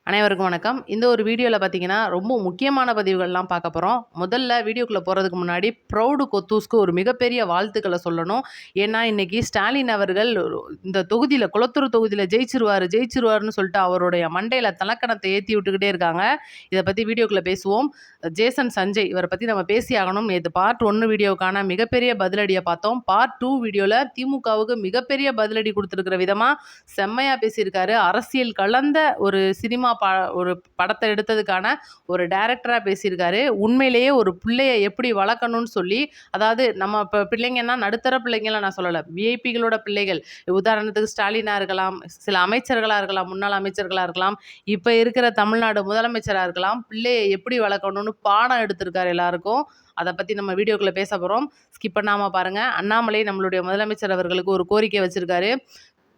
அனைவருக்கும் வணக்கம். இந்த ஒரு வீடியோல பார்த்தீங்கன்னா, ரொம்ப முக்கியமான பதிவுகள்லாம் பார்க்க போறோம். முதல்ல வீடியோக்குள்ள போறதுக்கு முன்னாடி ப்ரௌடு கொத்தூஸ்க்கு ஒரு மிகப்பெரிய வாழ்த்துக்கள சொல்லணும். ஏன்னா, இன்னைக்கு ஸ்டாலின் அவர்கள் இந்த தொகுதியில குளத்தூர் தொகுதியில ஜெயிச்சுருவாருன்னு சொல்லிட்டு அவருடைய மண்டையில தலக்கணத்த ஏத்தி விட்டுக்கிட்டே இருக்காங்க. இத பத்தி வீடியோக்குள்ள பேசுவோம். ஜேசன் சஞ்சய் இவர பத்தி நம்ம பேசி ஆகணும். நேத்து பார்ட் 1 வீடியோக்கான மிகப்பெரிய பதிலடிய பார்த்தோம். பார்ட் 2 வீடியோல திமுகவுக்கு மிகப்பெரிய பதிலடி குடுத்திருக்கிற விதமா செம்மையா பேசியிருக்காரு. அரசியல் கலந்த ஒரு சினிமா ஒரு படத்தை எடுத்ததுக்கான ஒரு டைரக்டரா பேசியிருக்காரு. உண்மையிலேயே ஒரு பிள்ளைய எப்படி வளர்க்கணும்னு சொல்லி, அதாவது நம்ம இப்போ பிள்ளைங்கன்னா நடுத்தர பிள்ளைங்கள நான் சொல்லல. விஐபிகளோட பிள்ளைகள். உதாரணத்துக்கு ஸ்டாலினா இருக்கலாம், சில அமைச்சர்களா இருக்கலாம், முன்னாள் அமைச்சர்களா இருக்கலாம், இப்ப இருக்கிற தமிழ்நாடு முதலமைச்சரா இருக்கலாம். பிள்ளைய எப்படி வளர்க்கணும்னு பாடம் எடுத்திருக்காரு எல்லாருக்கும். அத பத்தி நம்ம வீடியோக்குள்ள பேச போறோம். ஸ்கிப் பண்ணாம பாருங்க. அண்ணாமலை நம்மளுடைய முதலமைச்சர் அவர்களுக்கு ஒரு கோரிக்கை வச்சிருக்காரு.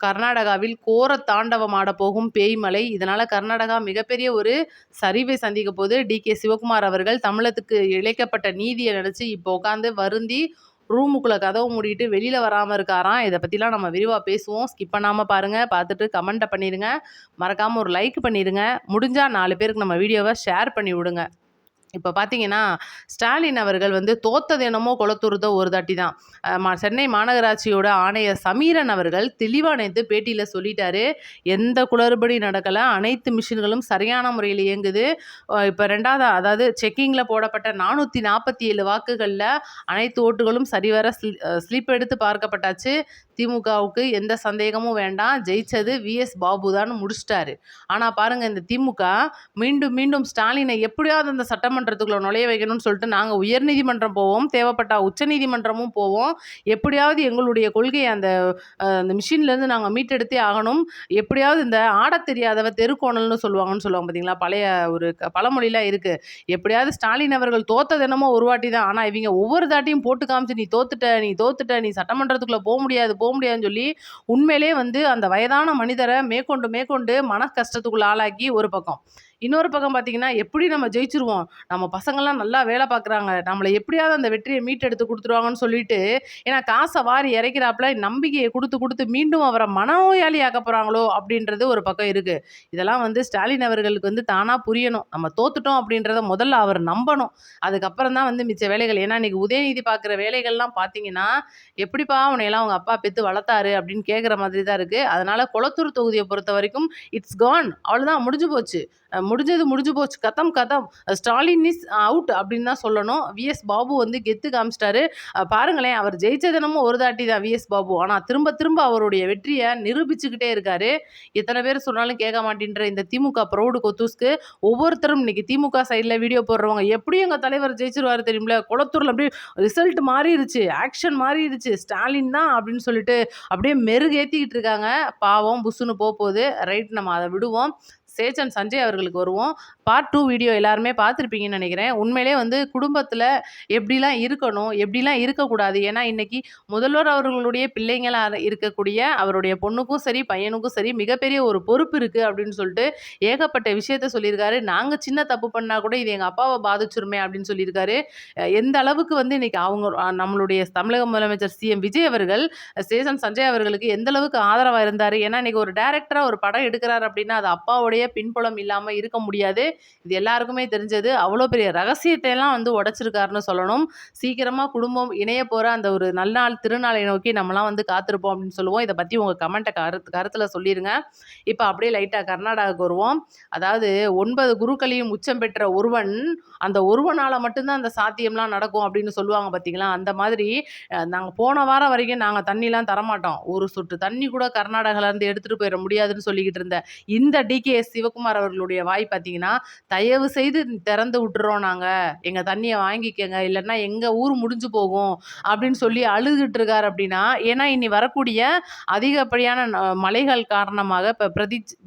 கர்நாடகாவில் கோர தாண்டவம் ஆடப்போகும் பேய்மழை. இதனால கர்நாடகா மிகப்பெரிய ஒரு சரிவை சந்திக்க போது. டி.கே. சிவகுமார் அவர்கள் தமிழகத்துக்கு இழைக்கப்பட்ட நீதியை நினைச்சு இப்போ உட்காந்து வருந்தி ரூமுக்குள்ள கதவு மூடிட்டு வெளியில வராம இருக்காராம். இதை பத்திலாம் நம்ம விரிவா பேசுவோம். ஸ்கிப் பண்ணாம பாருங்க. பார்த்துட்டு கமெண்ட்டை பண்ணிடுங்க. மறக்காம ஒரு லைக் பண்ணிடுங்க. முடிஞ்சா 4 பேருக்கு நம்ம வீடியோவை ஷேர் பண்ணி விடுங்க. இப்போ பார்த்தீங்கன்னா, ஸ்டாலின் அவர்கள் தோத்தது என்னமோ குளத்தூர்தோ ஒரு தாட்டி தான். சென்னை மாநகராட்சியோட ஆணையர் சமீரன் அவர்கள் தெளிவா நேத்து பேட்டியில சொல்லிட்டாரு. எந்த குளறுபடி நடக்கல. அனைத்து மிஷின்களும் சரியான முறையில் இயங்குது. இப்போ 2வது அதாவது செக்கிங்ல போடப்பட்ட 447 வாக்குகள்ல அனைத்து ஓட்டுகளும் சரிவர ஸ்லிப் எடுத்து பார்க்கப்பட்டாச்சு. திமுகவுக்கு எந்த சந்தேகமும் வேண்டாம். ஜெயிச்சது விஎஸ் பாபு தான் முடிச்சிட்டாரு. ஆனா பாருங்க, இந்த திமுக மீண்டும் மீண்டும் ஸ்டாலினை எப்படியாவது அந்த சட்டமன்றத்துக்குள்ள நுழைய வைக்கணும்னு சொல்லிட்டு நாங்க உயர்நீதிமன்றம் போவோம், தேவைப்பட்டா உச்சநீதிமன்றமும் போவோம். எப்படியாவது எங்களுடைய கொள்கையை அந்த மிஷின்ல இருந்து நாங்க மீட்டெடுத்தே ஆகணும். எப்படியாவது இந்த ஆடத் தெரியாதவ தெருக்கோணல்னு சொல்லுவாங்கன்னு சொல்லுவாங்க பார்த்தீங்களா, பழைய ஒரு பழமொழிலாம் இருக்கு. எப்படியாவது ஸ்டாலின் அவர்கள் தோத்தது என்னமோ ஒரு வாட்டி தான். ஆனா இவங்க ஒவ்வொரு தாட்டியும் போட்டு காமிச்சு நீ தோத்துட்ட, நீ சட்டமன்றத்துக்குள்ள போக முடியாதுன்னு சொல்லி உண்மையிலே அந்த வயதான மனிதரை மேற்கொண்டு மன கஷ்டத்துக்குள்ள ஆளாக்கி ஒரு பக்கம். இன்னொரு பக்கம் பார்த்தீங்கன்னா, எப்படி நம்ம ஜெயிச்சிருவோம், நம்ம பசங்கள்லாம் நல்லா வேலை பார்க்குறாங்க, நம்மளை எப்படியாவது அந்த வெற்றியை மீட்டெடுத்து கொடுத்துருவாங்கன்னு சொல்லிட்டு, ஏன்னா காசை வாரி இறைக்கிறாப்புல நம்பிக்கையை கொடுத்து மீண்டும் அவரை மனநோயாளி ஆக்க போகிறாங்களோ அப்படின்றது ஒரு பக்கம் இருக்குது. இதெல்லாம் ஸ்டாலின் அவர்களுக்கு தானாக புரியணும். நம்ம தோத்துட்டோம் அப்படின்றத முதல்ல அவர் நம்பணும். அதுக்கப்புறம் தான் மிச்ச வேலைகள். ஏன்னா இன்னைக்கு உதயநிதி பார்க்குற வேலைகள்லாம் பார்த்தீங்கன்னா, எப்படிப்பா உன்னையெல்லாம் அவங்க அப்பா பெற்று வளர்த்தாரு அப்படின்னு கேட்குற மாதிரி தான் இருக்குது. அதனால குளத்தூர் தொகுதியை பொறுத்த வரைக்கும் இட்ஸ் கான், அவ்வளோதான், முடிஞ்சு போச்சு. முடிஞ்சு போச்சு, கதம். ஸ்டாலின் இஸ் அவுட் அப்படின்னு தான் சொல்லணும். விஎஸ் பாபு கெத்து காமிச்சிட்டாரு. பாருங்களேன், அவர் ஜெயிச்சது என்னமோ ஒரு தாட்டி தான் விஎஸ் பாபு. ஆனால் திரும்ப அவருடைய வெற்றியை நிரூபிச்சுக்கிட்டே இருக்காரு. எத்தனை பேர் சொன்னாலும் கேட்க மாட்டேன்ற இந்த திமுக ப்ரௌடு கொத்தூஸ்க்கு ஒவ்வொருத்தரும் இன்னைக்கு திமுக சைடில் வீடியோ போடுறவங்க எப்படி எங்கள் தலைவர் ஜெயிச்சிருவாரு தெரியுமில்ல, குளத்தூரில் அப்படியே ரிசல்ட் மாறிடுச்சு, ஆக்ஷன் மாறிடுச்சு, ஸ்டாலின் தான் அப்படின்னு சொல்லிட்டு அப்படியே மெருகேற்றிக்கிட்டு இருக்காங்க. பாவம் புஷ்ஷுன்னு போகுது. ரைட், நம்ம அதை விடுவோம். சேச்சன் சஞ்சய் அவர்களுக்கு வருவோம். பார்ட் 2 வீடியோ எல்லாருமே பார்த்துருப்பீங்கன்னு நினைக்கிறேன். உண்மையிலே குடும்பத்தில் எப்படிலாம் இருக்கணும், எப்படிலாம் இருக்கக்கூடாது. ஏன்னா இன்னைக்கு முதல்வர் அவர்களுடைய பிள்ளைங்களாக இருக்கக்கூடிய அவருடைய பொண்ணுக்கும் சரி பையனுக்கும் சரி மிகப்பெரிய ஒரு பொறுப்பு இருக்குது அப்படின்னு சொல்லிட்டு ஏகப்பட்ட விஷயத்த சொல்லியிருக்காரு. நாங்கள் சின்ன தப்பு பண்ணால் கூட இது எங்கள் அப்பாவை பாதிச்சிருமே அப்படின்னு சொல்லியிருக்காரு. எந்த அளவுக்கு இன்னைக்கு அவங்க நம்மளுடைய தமிழக முதலமைச்சர் சிஎம் விஜய் அவர்கள் சேஷன் சஞ்சய் அவர்களுக்கு எந்த அளவுக்கு ஆதரவாக இருந்தார். ஏன்னா இன்னைக்கு ஒரு டைரக்டராக ஒரு படம் எடுக்கிறார் அப்படின்னா அது அப்பாவுடைய பின்புலம் இல்லாமல் இருக்க முடியாது. இது எல்லாருக்குமே தெரிஞ்சது. அவ்வளோ பெரிய ரகசியத்தை எல்லாம் உடைச்சிருக்காருன்னு சொல்லணும். சீக்கிரமாக குடும்பம் இணைய போகிற அந்த ஒரு நல்நாள் திருநாளை நோக்கி நம்மலாம் காத்திருப்போம் அப்படின்னு சொல்லுவோம். இதை பற்றி உங்கள் கமெண்ட்டை கருத்தில் சொல்லிடுங்க. இப்போ அப்படியே லைட்டாக கர்நாடகாவுக்கு வருவோம். அதாவது 9 குருக்களையும் உச்சம் பெற்ற ஒருவன், அந்த ஒருவனால் மட்டும்தான் அந்த சாத்தியம்லாம் நடக்கும் அப்படின்னு சொல்லுவாங்க பார்த்தீங்களா. அந்த மாதிரி நாங்கள் போன வாரம் வரைக்கும் நாங்கள் தண்ணிலாம் தரமாட்டோம், ஒரு சொட்டு தண்ணி கூட கர்நாடகாவிலேருந்து எடுத்துகிட்டு போயிட முடியாதுன்னு சொல்லிக்கிட்டு இருந்த இந்த டி.கே. சிவகுமார் அவர்களுடைய வாய் பார்த்தீங்கன்னா, தயவு செய்து திறந்து விட்டுறோம், நாங்கள் எங்கள் தண்ணியை வாங்கிக்கங்க, இல்லைன்னா எங்கள் ஊர் முடிஞ்சு போகும் அப்படின்னு சொல்லி அழுதுகிட்டு இருக்கார். அப்படின்னா ஏன்னா இனி வரக்கூடிய அதிகப்படியான மழைகள் காரணமாக இப்போ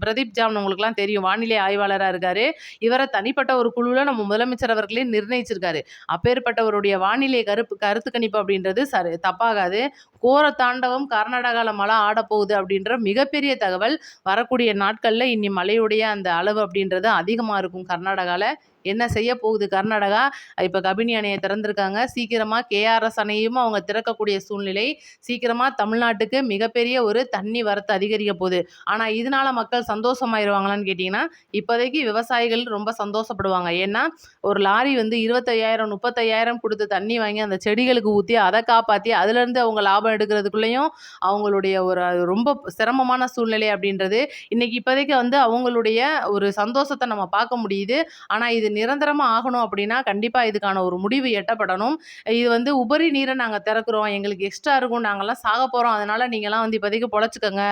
பிரதீப் ஜான் உங்களுக்குலாம் தெரியும், வானிலை ஆய்வாளராக இருக்காரு. இவரை தனிப்பட்ட ஒரு குழுவில் நம்ம முதலமைச்சர் அவர்களே நிர்ணயிச்சிருக்காரு. அப்பேற்பட்டவருடைய வானிலை கருத்து கணிப்பு அப்படின்றது தப்பாகாது. கோர தாண்டவம் கர்நாடகாவில் மழை ஆடப்போகுது அப்படின்ற மிகப்பெரிய தகவல். வரக்கூடிய நாட்களில் இன்னி மழையுடைய அந்த அளவு அப்படின்றது அதிகமாக இருக்கும் கர்நாடகாவில். என்ன செய்ய போகுது கர்நாடகா? இப்போ கபினி அணையை திறந்திருக்காங்க. சீக்கிரமாக கேஆர்எஸ் அணையும் அவங்க திறக்கக்கூடிய சூழ்நிலை. சீக்கிரமாக தமிழ்நாட்டுக்கு மிகப்பெரிய ஒரு தண்ணி வரத்து அதிகரிக்க போகுது. ஆனால் இதனால மக்கள் சந்தோஷமாயிருவாங்களான்னு கேட்டிங்கன்னா, இப்போதைக்கு விவசாயிகள் ரொம்ப சந்தோஷப்படுவாங்க. ஏன்னா ஒரு லாரி வந்து 25,000 35,000 கொடுத்து தண்ணி வாங்கி அந்த செடிகளுக்கு ஊற்றி அதை காப்பாற்றி அதுலேருந்து அவங்க லாபம் எடுக்கிறதுக்குள்ளேயும் அவங்களுடைய ஒரு ரொம்ப சிரமமான சூழ்நிலை அப்படின்றது இன்னைக்கு இப்போதைக்கு வந்து அவங்களுடைய ஒரு சந்தோஷத்தை நம்ம பார்க்க முடியுது. ஆனால் இது நிரந்தரமாக ஆகணும் அப்படின்னா கண்டிப்பாக இதுக்கான ஒரு முடிவு எட்டப்படணும். இது வந்து உபரி நீரை நாங்கள் திறக்கிறோம், எங்களுக்கு எக்ஸ்ட்ரா இருக்கும், நாங்கள்லாம் சாக போகிறோம், அதனால் நீங்கள்லாம் வந்து இப்போதைக்கு பொழைச்சிக்கோங்க,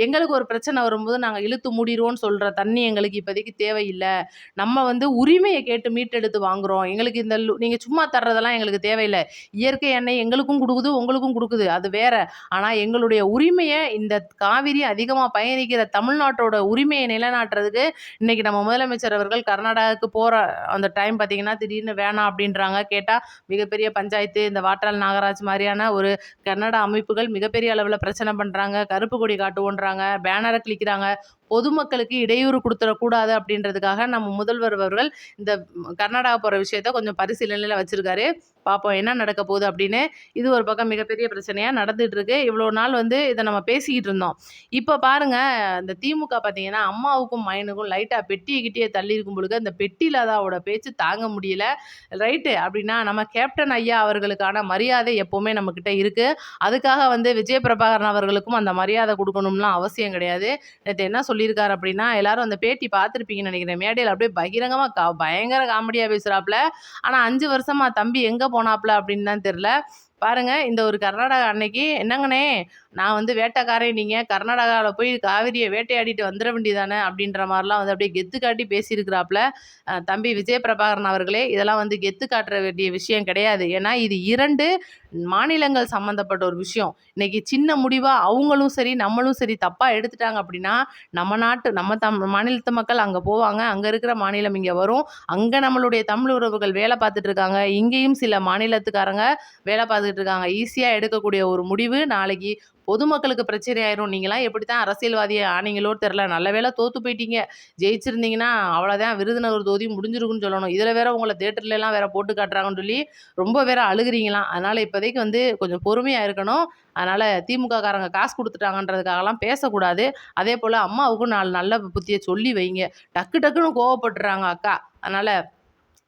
எங்களுக்கு ஒரு பிரச்சனை வரும்போது நாங்கள் இழுத்து மூடிடுவோம்னு சொல்கிற தண்ணி எங்களுக்கு இப்போதைக்கு தேவையில்லை. நம்ம வந்து உரிமையை கேட்டு மீட்டெடுத்து வாங்குகிறோம், எங்களுக்கு இந்த நீங்கள் சும்மா தர்றதெல்லாம் எங்களுக்கு தேவையில்லை. இயற்கை எண்ணெய் எங்களுக்கும் கொடுக்குது உங்களுக்கும் கொடுக்குது, அது வேற. ஆனால் எங்களுடைய உரிமையை இந்த காவிரி அதிகமாக பயணிக்கிற தமிழ்நாட்டோட உரிமையை நிலைநாட்டுறதுக்கு இன்னைக்கு நம்ம முதலமைச்சர் அவர்கள் கர்நாடகாவுக்கு போகிற அந்த டைம் பார்த்தீங்கன்னா திடீர்னு வேணாம் அப்படின்றாங்க. கேட்டால் மிகப்பெரிய பஞ்சாயத்து, இந்த வாட்டாள் நாகராஜ் மாதிரியான ஒரு கன்னட அமைப்புகள் மிகப்பெரிய அளவில் பிரச்சனை பண்ணுறாங்க, கருப்பு கொடி காட்டுவோன்றாங்க, பேனரை கிளிக்கிறாங்க. பொதுமக்களுக்கு இடையூறு கொடுத்துடக்கூடாது அப்படின்றதுக்காக நம்ம முதல்வர் அவர்கள் இந்த கர்நாடகா போகிற விஷயத்த கொஞ்சம் பரிசீலனையில் வச்சுருக்காரு. பார்ப்போம் என்ன நடக்க போகுது அப்படின்னு. இது ஒரு பக்கம் மிகப்பெரிய பிரச்சனையாக நடந்துகிட்டு இருக்கு. இவ்வளோ நாள் வந்து இதை நம்ம பேசிக்கிட்டு இருந்தோம். இப்போ பாருங்கள், இந்த திமுக பார்த்தீங்கன்னா அம்மாவுக்கும் மயனுக்கும் லைட்டாக பெட்டியை கிட்டியே தள்ளி இருக்கும் பொழுது அந்த பெட்டியில் அதாவோட பேச்சு தாங்க முடியல. ரைட்டு அப்படின்னா நம்ம கேப்டன் ஐயா அவர்களுக்கான மரியாதை எப்போவுமே நம்மக்கிட்ட இருக்குது. அதுக்காக வந்து விஜய பிரபாகரன் அவர்களுக்கும் அந்த மரியாதை கொடுக்கணும்லாம் அவசியம் கிடையாது. நேற்று என்ன சொல்லியிருக்காரு அப்படின்னா, எல்லாரும் அந்த பேட்டி பார்த்துருப்பீங்கன்னு நினைக்கிறேன். மேடையில் அப்படியே பகிரங்கமாக பயங்கர காமெடியாக பேசுகிறாப்புல. ஆனால் 5 வருஷமாக தம்பி எங்கே போனாப்புல அப்படின்னு தான் தெரில. பாருங்க, இந்த ஒரு கர்நாடகா அன்னைக்கு என்னங்கண்ணே, நான் வந்து வேட்டைக்காரன், நீங்கள் கர்நாடகாவில் போய் காவிரியை வேட்டையாடிட்டு வந்துட வேண்டியதானே அப்படின்ற மாதிரிலாம் வந்து அப்படியே கெத்து காட்டி பேசியிருக்கிறாப்புல. தம்பி விஜய பிரபாகரன் அவர்களே, இதெல்லாம் வந்து கெத்து காட்டுற வேண்டிய விஷயம் கிடையாது. ஏன்னா இது 2 மாநிலங்கள் சம்மந்தப்பட்ட ஒரு விஷயம். இன்னைக்கு சின்ன முடிவாக அவங்களும் சரி நம்மளும் சரி தப்பாக எடுத்துட்டாங்க அப்படின்னா நம்ம மாநிலத்து மக்கள் அங்கே போவாங்க, அங்கே இருக்கிற மாநிலம் இங்கே வரும், அங்கே நம்மளுடைய தமிழ் உறவுகள் வேலை பார்த்துட்டு இருக்காங்க, இங்கேயும் சில மாநிலத்துக்காரங்க வேலை பார்த்துட்டு இருக்காங்க. ஈஸியாக எடுக்கக்கூடிய ஒரு முடிவு நாளைக்கு பொதுமக்களுக்கு பிரச்சனை ஆயிரும். நீங்களாம் எப்படி தான் அரசியல்வாதியை ஆனீங்களோ தெரில, நல்ல வேளை தோற்று போயிட்டீங்க, ஜெயிச்சிருந்தீங்கன்னா அவ்வளோதான், விருதுநகர் தொகுதி முடிஞ்சிருக்குன்னு சொல்லணும். இதில் வேற உங்களை தேட்டர்லாம் வேற போட்டு காட்டுறாங்கன்னு சொல்லி ரொம்ப வேற அழுகுறீங்களாம். அதனால் இப்போதைக்கு வந்து கொஞ்சம் பொறுமையாக இருக்கணும். அதனால் திமுக காரங்க காசு கொடுத்துட்டாங்கன்றதுக்காகலாம் பேசக்கூடாது. அதே போல் அம்மாவுக்கும் 4 நல்ல புத்தியை சொல்லி வைங்க. டக்கு டக்குன்னு கோவப்பட்டுறாங்க அக்கா. அதனால்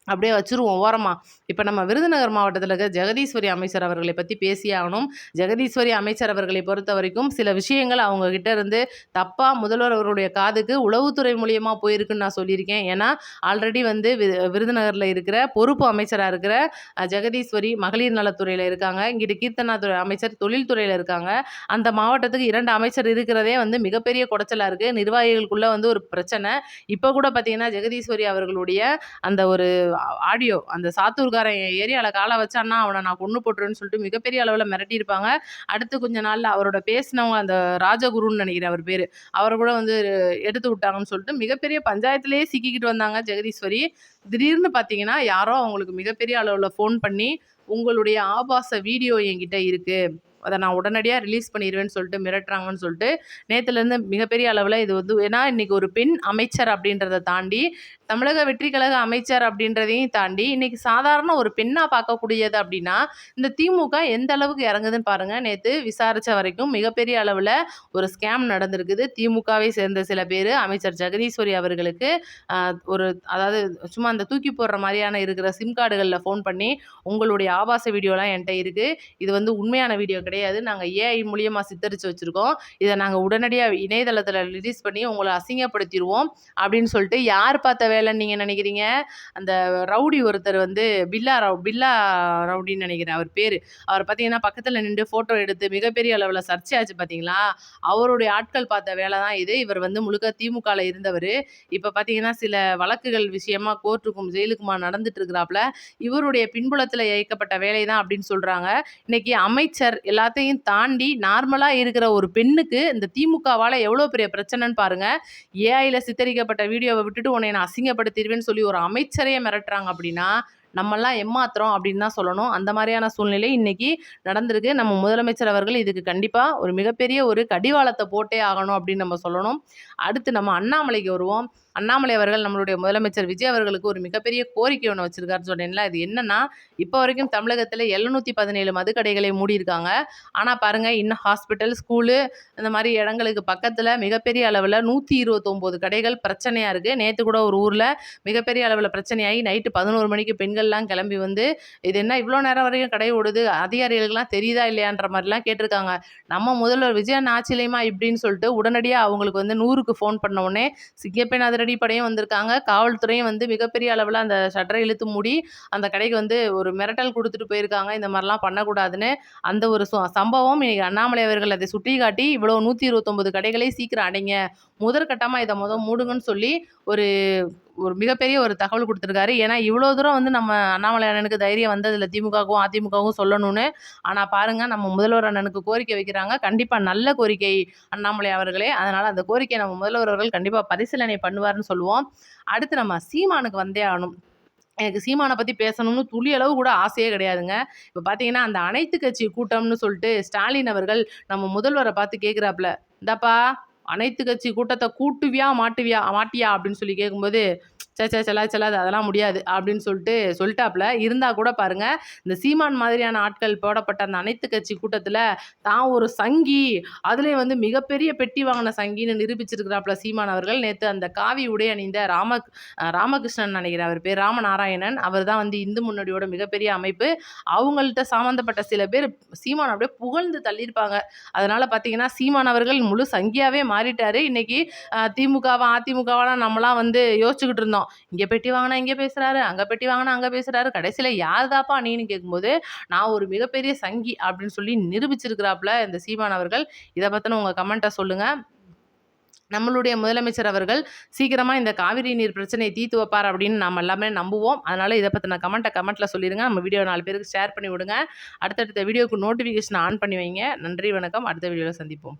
அப்படியே வச்சுருவோம் ஓரமாக. இப்போ நம்ம விருதுநகர் மாவட்டத்தில் இருக்க ஜெகதீஸ்வரி அமைச்சர் அவர்களை பற்றி பேசியே ஆகணும். ஜெகதீஸ்வரி அமைச்சர் அவர்களை பொறுத்த வரைக்கும் சில விஷயங்கள் அவங்கக்கிட்ட இருந்து தப்பாக முதல்வர் அவருடைய காதுக்கு உளவுத்துறை மூலியமாக போயிருக்குன்னு நான் சொல்லியிருக்கேன். ஏன்னா ஆல்ரெடி வந்து விருதுநகரில் இருக்கிற பொறுப்பு அமைச்சராக இருக்கிற ஜெகதீஸ்வரி மகளிர் நலத்துறையில் இருக்காங்க. இங்கிட்டு கீர்த்தனாத்துறை அமைச்சர் தொழில்துறையில் இருக்காங்க. அந்த மாவட்டத்துக்கு 2 அமைச்சர் இருக்கிறதே வந்து மிகப்பெரிய குடைச்சலாக இருக்குது. நிர்வாகிகளுக்குள்ளே வந்து ஒரு பிரச்சனை. இப்போ கூட பார்த்திங்கன்னா ஜெகதீஸ்வரி அவர்களுடைய அந்த ஒரு ஆடியோ, அந்த சாத்தூர்காரன் ஏரியாவில் காலை வச்சான்னா அவனை நான் கொன்று போட்டுருவேன்னு சொல்லிட்டு மிகப்பெரிய அளவில் மிரட்டியிருப்பாங்க. அடுத்து கொஞ்ச நாளில் அவரோட பேசினவங்க அந்த ராஜகுருன்னு நினைக்கிறேன் அவர் பேர், அவரை கூட வந்து எடுத்து விட்டாங்கன்னு சொல்லிட்டு மிகப்பெரிய பஞ்சாயத்துலேயே சிக்கிக்கிட்டு வந்தாங்க ஜெகதீஸ்வரி. திடீர்னு பார்த்தீங்கன்னா யாரோ அவங்களுக்கு மிகப்பெரிய அளவில் ஃபோன் பண்ணி உங்களுடைய ஆபாச வீடியோ என்கிட்ட இருக்குது, அதை நான் உடனடியாக ரிலீஸ் பண்ணிடுவேன்னு சொல்லிட்டு மிரட்டுறாங்கன்னு சொல்லிட்டு நேற்றுலேருந்து மிகப்பெரிய அளவில் இது வந்து ஏன்னா இன்றைக்கி ஒரு பெண் அமைச்சர் அப்படின்றத தாண்டி தமிழக வெற்றி கழக அமைச்சர் அப்படின்றதையும் தாண்டி இன்றைக்கி சாதாரண ஒரு பெண்ணாக பார்க்கக்கூடியது அப்படின்னா இந்த திமுக எந்த அளவுக்கு இறங்குதுன்னு பாருங்கள். நேற்று விசாரித்த வரைக்கும் மிகப்பெரிய அளவில் ஒரு ஸ்கேம் நடந்திருக்குது. திமுகவை சேர்ந்த சில பேர் அமைச்சர் ஜெகதீஸ்வரி அவர்களுக்கு ஒரு அதாவது சும்மா அந்த தூக்கி போடுற மாதிரியான இருக்கிற சிம் கார்டுகளில் ஃபோன் பண்ணி உங்களுடைய ஆபாச வீடியோலாம் என்கிட்ட இருக்குது, இது வந்து உண்மையான வீடியோ கிடையாது, நாங்கள் ஏஐ மூலியமாக சித்தரித்து வச்சுருக்கோம், இதை நாங்கள் உடனடியாக இணையதளத்தில் ரிலீஸ் பண்ணி உங்களை அசிங்கப்படுத்திடுவோம் அப்படின்னு சொல்லிட்டு யார் பார்த்த வேலைன்னு நீங்கள் நினைக்கிறீங்க? அந்த ரவுடி ஒருத்தர் வந்து பில்லா ரவுடின்னு நினைக்கிறேன் அவர் பேர். அவர் பார்த்தீங்கன்னா பக்கத்தில் நின்று ஃபோட்டோ எடுத்து மிகப்பெரிய அளவில் சர்ச்சையாச்சு பார்த்தீங்களா? அவருடைய ஆட்கள் பார்த்த வேலை தான் இது. இவர் வந்து முழுக்க திமுகவில் இருந்தவர். இப்போ பார்த்தீங்கன்னா சில வழக்குகள் விஷயமா கோர்ட்டுக்கும் ஜெயிலுக்குமா நடந்துட்டு இருக்கிறாப்புல. இவருடைய பின்புலத்தில் இயக்கப்பட்ட வேலை தான் அப்படின்னு சொல்கிறாங்க. இன்னைக்கு அமைச்சர் எல்லாத்தையும் தாண்டி நார்மலாக இருக்கிற ஒரு பெண்ணுக்கு இந்த திமுகவால் எவ்வளோ பெரிய பிரச்சனைன்னு பாருங்கள். ஏஐயில் சித்தரிக்கப்பட்ட வீடியோவை விட்டுட்டு உன்னை நான் அசிங்கப்படுத்திடுவேன்னு சொல்லி ஒரு அமைச்சரையே மிரட்டுறாங்க அப்படின்னா நம்மெல்லாம் ஏமாத்துறோம் அப்படின்னு தான் சொல்லணும். அந்த மாதிரியான சூழ்நிலை இன்னைக்கு நடந்திருக்கு. நம்ம முதலமைச்சர் அவர்கள் இதுக்கு கண்டிப்பாக ஒரு மிகப்பெரிய ஒரு கடிவாளத்தை போட்டே ஆகணும் அப்படின்னு நம்ம சொல்லணும். அடுத்து நம்ம அண்ணாமலைக்கு வருவோம். அண்ணாமலை அவர்கள் நம்மளுடைய முதலமைச்சர் விஜய் அவர்களுக்கு ஒரு மிகப்பெரிய கோரிக்கை ஒண்ணு வச்சிருக்காருன்னு சொன்னேன்ல. அது என்னன்னா, இப்போ வரைக்கும் தமிழகத்தில 717 மதுக்கடைகளை மூடியிருக்காங்க. ஆனா பாருங்க, இன்னும் ஹாஸ்பிட்டல், ஸ்கூலு இந்த மாரி இடங்களுக்கு பக்கத்தில மிகப்பெரிய அளவுல 129 கடைகள் பிரச்சனையா இருக்கு. நேத்து கூட ஒரு ஊர்ல மிகப்பெரிய அளவுல பிரச்சனையாகி நைட்டு 11 மணிக்கு பெண்கள்லாம் கிளம்பி வந்து, "இது என்ன இவ்ளோ நேரம் வரைக்கும் கடை ஓடுது? அதிகாரிகளுக்கெல்லாம் தெரியுதா இல்லையான்ற?" மாரிலாம் கேட்டிருக்காங்க. நம்ம முதல்வர் விஜய் அண்ணா ஆட்சியிலயுமா இப்படின்னு சொல்லிட்டு உடனடியா அவங்களுக்கு வந்து 100க்கு ஃபோன் பண்ண உடனே சிங்கப்பெண் அதிரடிப்படையும் வந்திருக்காங்க. காவல்துறையும் வந்து மிகப்பெரிய அளவுல அந்த ஷட்டரை இழுத்து மூடி, அந்த கடைக்கு வந்து ஒரு மிரட்டல் குடுத்துட்டு போயிருக்காங்க. இந்த மாரிலாம் பண்ணக்கூடாதுன்னு. அந்த ஒரு சம்பவம் இன்னைக்கு அண்ணாமலை அவர்கள் அதை சுட்டிக்காட்டி, இவ்வளோ 129 கடைகளை சீக்கிரம் அடைங்க. முதற்கட்டமா இத மூடுங்கன்னு சொல்லி ஒரு ஒரு மிகப்பெரிய ஒரு தகவல் குடுத்துருக்காரு. ஏன்னா, இவ்வளோ தூரம் வந்து நம்ம அண்ணாமலை அண்ணனுக்கு தைரியம் வந்ததில்ல. திமுகவுக்கும், அதிமுகவும் சொல்லணும்னு. ஆனா பாருங்க, நம்ம முதல்வர் அண்ணனுக்கு கோரிக்கை வைக்கிறாங்க. கண்டிப்பா நல்ல கோரிக்கை அண்ணாமலை அவர்களே. அதனால அந்த கோரிக்கைய நம்ம முதல்வர் அவர்கள் கண்டிப்பா பரிசீலனை பண்ணுவாருன்னு சொல்லுவோம். அடுத்து நம்ம சீமானுக்கு வந்தே ஆகணும். எனக்கு சீமான பத்தி பேசணும்னு துளி அளவு கூட ஆசையே கிடையாதுங்க. இப்ப பார்த்தீங்கன்னா, அந்த அனைத்து கட்சி கூட்டம்னு சொல்லிட்டு ஸ்டாலின் அவர்கள் நம்ம முதல்வர பார்த்து கேட்கிறாப்ல, "இந்தாப்பா அனைத்து கட்சி கூட்டத்த கூட்டுவியா? மாட்டியா?" அப்படின்னு சொல்லி கேட்கும்போது, "ச்சே ச்சே செல்லாது அதெல்லாம் முடியாது." அப்படின்னு சொல்லிட்டாப்ல. இருந்தா கூட பாருங்க, இந்த சீமான் மாதிரியான ஆட்கள் போடப்பட்ட அந்த அனைத்து கட்சி கூட்டத்தில, தான் ஒரு சங்கி, அதுலயும் வந்து மிகப்பெரிய பெட்டி வாங்கின சங்கின்னு நிரூபிச்சிருக்கிறாப்ல சீமான் அவர்கள். நேத்து அந்த காவி உடை அணிந்த ராமகிருஷ்ணன் நினைக்கிறேன் அவர் பேர், ராமநாராயணன். அவர் தான் வந்து இந்து முன்னணியோட மிகப்பெரிய அமைப்பு. அவங்கள்ட்ட சம்மந்தப்பட்ட சில பேர் சீமான் அப்படியே புகழ்ந்து தள்ளியிருப்பாங்க. அதனால பார்த்தீங்கன்னா, சீமான் அவர்கள் முழு சங்கியாவே மாறிட்டாரு. இன்னைக்கு திமுகவா, அதிமுகவாலாம் நம்மலாம் வந்து யோசிச்சுக்கிட்டு இருந்தோம். இங்க பெட்டி வாங்குனா இங்க பேசுறாரு, அங்க பெட்டி வாங்குனா அங்க பேசுறாரு. கடைசியில யார்தாப்பா நீன்னு கேட்கும்போது, நான் ஒரு மிகப்பெரிய சங்கி அப்படின்னு சொல்லி நிரூபிச்சிருக்கிறாப்ல இந்த சீமான் அவர்கள். இத பத்தின உங்க கமெண்ட்ட சொல்லுங்க. நம்மளுடைய முதலமைச்சர் அவர்கள் சீக்கிரமா இந்த காவிரி நீர் பிரச்சனையை தீர்த்து வைப்பார் அப்படின்னு நாம எல்லாமே நம்புவோம். அதனால இத பத்தின கமெண்ட்ல சொல்லிருங்க. நம்ம வீடியோ 4 பேருக்கு ஷேர் பண்ணி விடுங்க. அடுத்தடுத்த வீடியோக்கு நோட்டிஃபிகேஷன் ஆன் பண்ணி வைங்க. நன்றி, வணக்கம். அடுத்த வீடியோல சந்திப்போம்.